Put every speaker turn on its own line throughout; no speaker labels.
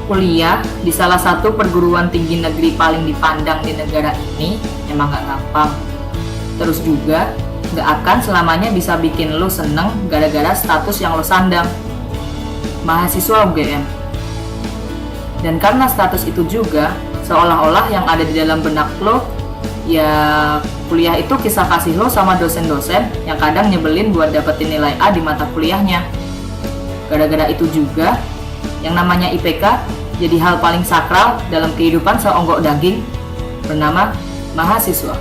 Kuliah di salah satu perguruan tinggi negeri paling dipandang di negara ini emang gak gampang. Terus juga gak akan selamanya bisa bikin lo seneng gara-gara status yang lo sandang, mahasiswa UGM. Dan karena status itu juga, seolah-olah yang ada di dalam benak lo, ya kuliah itu kisah kasih lo sama dosen-dosen yang kadang nyebelin buat dapetin nilai A di mata kuliahnya. Gara-gara itu juga, yang namanya IPK jadi hal paling sakral dalam kehidupan seonggok daging bernama mahasiswa.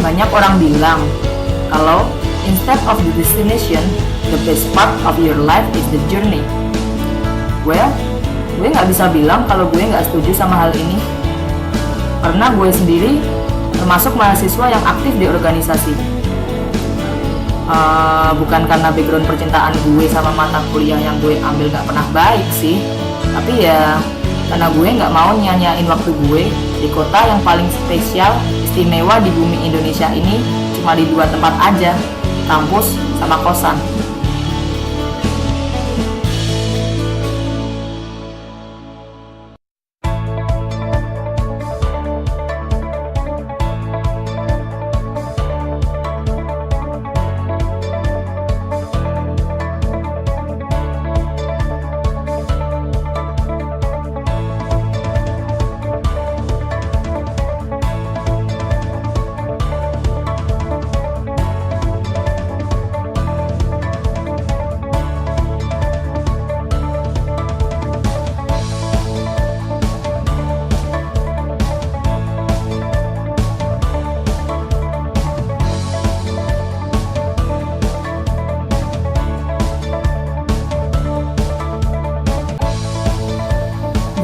Banyak orang bilang kalau instead of the destination, the best part of your life is the journey. Well, gue gak bisa bilang kalau gue gak setuju sama hal ini. Karena gue sendiri termasuk mahasiswa yang aktif di organisasi. Bukan karena background percintaan gue sama mata kuliah yang gue ambil gak pernah baik sih. Tapi ya karena gue gak mau nyanyain waktu gue di kota yang paling spesial, istimewa di bumi Indonesia ini cuma di 2 tempat aja, kampus sama kosan.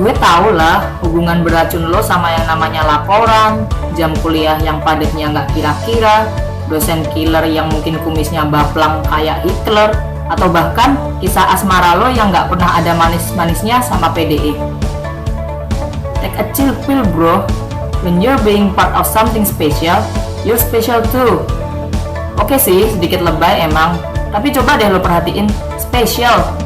Gue tau lah hubungan beracun lo sama yang namanya laporan, jam kuliah yang padatnya nggak kira-kira, dosen killer yang mungkin kumisnya baplang kayak Hitler, atau bahkan kisah asmara lo yang nggak pernah ada manis-manisnya sama PDE. Take a chill pill bro, when you're being part of something special, you're special too. Oke sih, sedikit lebay emang, tapi coba deh lo perhatiin, special.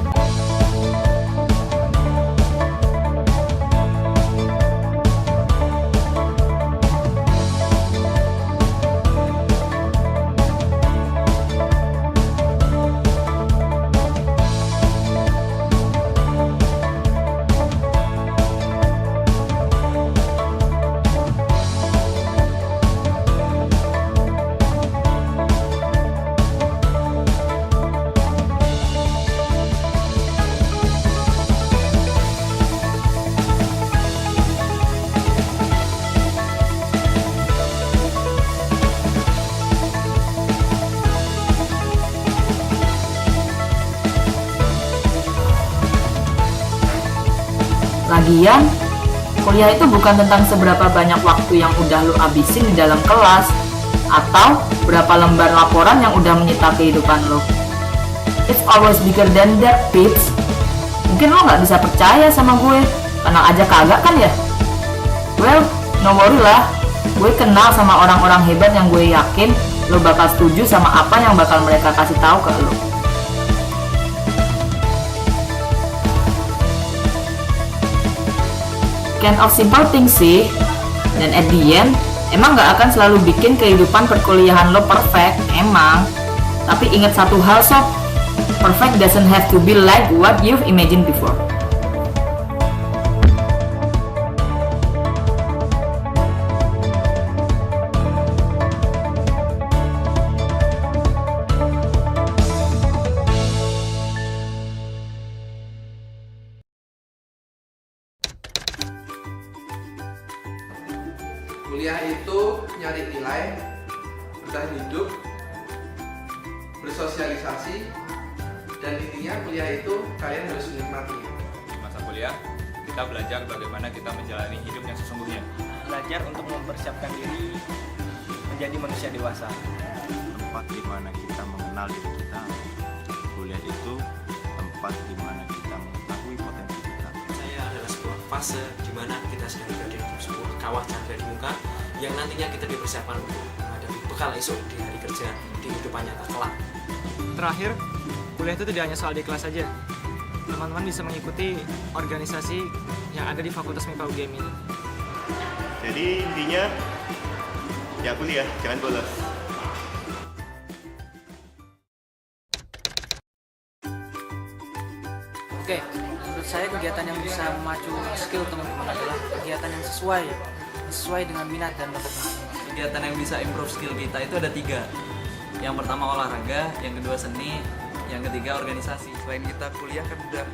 Lagian, kuliah itu bukan tentang seberapa banyak waktu yang udah lo abisin di dalam kelas, atau berapa lembar laporan yang udah menyita kehidupan lo. It's always bigger than that, Pits. Mungkin lo gak bisa percaya sama gue, karena aja kagak kan ya? Well, no worry lah. Gue kenal sama orang-orang hebat yang gue yakin lo bakal setuju sama apa yang bakal mereka kasih tahu ke lo. Kind of simple thing sih, dan at the end emang gak akan selalu bikin kehidupan perkuliahan lo perfect, emang. Tapi ingat satu hal sob, perfect doesn't have to be like what you've imagined before.
Kuliah itu nyari nilai, bertahan hidup, bersosialisasi, dan intinya kuliah itu kalian harus menikmati.
Di masa kuliah, kita belajar bagaimana kita menjalani hidup yang sesungguhnya.
Belajar untuk mempersiapkan diri menjadi manusia dewasa.
Tempat di mana kita mengenal diri kita. Kuliah itu tempat di mana kita mengetahui potensi kita.
Saya adalah sebuah fase di mana kita sedang berada di sebuah kawah canda di muka yang nantinya kita dipersiapkan untuk menghadapi bekal esok di hari kerja di kehidupan nyata kelak.
Terakhir, kuliah itu tidak hanya soal di kelas saja. Teman-teman bisa mengikuti organisasi yang ada di Fakultas MIPA UGM ini.
Jadi intinya, ya kuliah, jangan bolos.
Oke, menurut saya kegiatan yang bisa memacu skill teman-teman adalah kegiatan yang sesuai dengan minat dan bakat teman-teman.
Kegiatan yang bisa improve skill kita itu ada 3. Yang pertama olahraga, yang kedua seni, yang ketiga organisasi.
Selain kita kuliah kan udah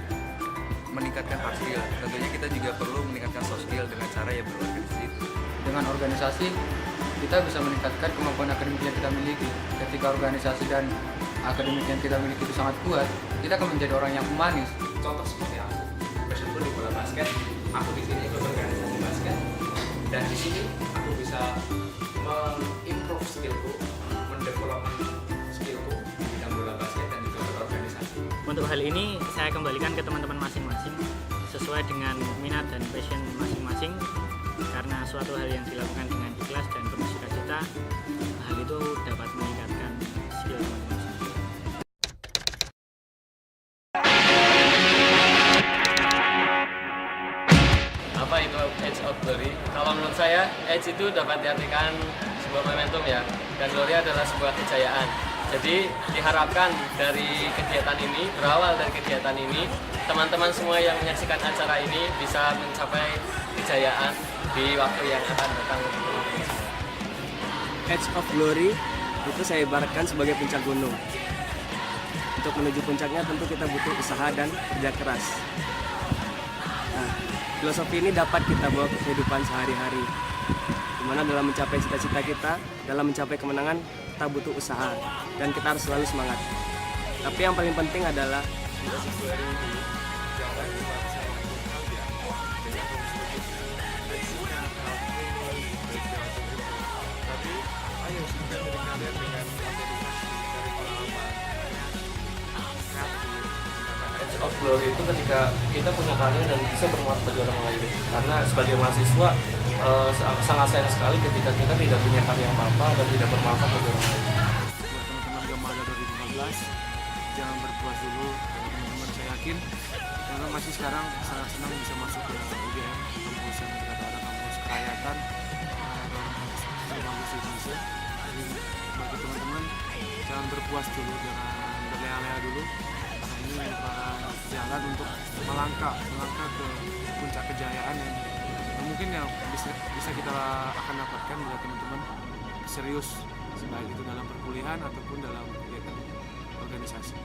meningkatkan hard skill, tentunya kita juga perlu meningkatkan soft skill dengan cara ya berorganisasi.
Dengan organisasi, kita bisa meningkatkan kemampuan akademik yang kita miliki. Ketika organisasi dan akademik yang kita miliki itu sangat kuat, kita akan menjadi orang yang humanis.
Contoh seperti aku, passionku di bola basket, aku di sini ikut organisasi basket, dan di sini aku bisa mengimprove skillku, mendevelop skillku di bidang bola basket dan juga berorganisasi.
Untuk hal ini, saya kembalikan ke teman-teman masing-masing sesuai dengan minat dan passion masing-masing, karena suatu hal yang dilakukan dengan ikhlas dan penuh sukacita, hal itu dapat meningkatkan skill teman-teman.
Apa itu Age of Glory? Kalau menurut saya, Age itu dapat diartikan sebuah momentum ya, dan Glory adalah sebuah kejayaan. Jadi diharapkan dari kegiatan ini, berawal dari kegiatan ini, teman-teman semua yang menyaksikan acara ini bisa mencapai kejayaan di waktu yang akan datang.
Edge of Glory itu saya ibaratkan sebagai puncak gunung. Untuk menuju puncaknya tentu kita butuh usaha dan kerja keras. Nah, filosofi ini dapat kita bawa ke kehidupan sehari-hari. Dimana dalam mencapai cita-cita kita, dalam mencapai kemenangan, kita butuh usaha dan kita harus selalu semangat. Tapi yang paling penting adalah
Of Glory itu ketika kita punya karya dan bisa bermanfaat bagi orang lain. Karena sebagai mahasiswa sangat sayang sekali ketika kita tidak punya karya apa-apa dan tidak bermanfaat bagi orang lain.
Buat teman-teman Gamaga 2015, jangan berpuas dulu. Teman-teman, saya yakin teman-teman masih sekarang sangat senang bisa masuk ke UGM, kampus yang kita ada kampus kerakyatan bagus Indonesia. Jadi bagi teman-teman, jangan berpuas dulu, jangan berleha-leha dulu. Ini merupakan jalan untuk melangkah ke puncak kejayaan yang mungkin yang bisa kita akan dapatkan bila teman-teman serius, baik itu dalam perkuliahan ataupun dalam kegiatan organisasi.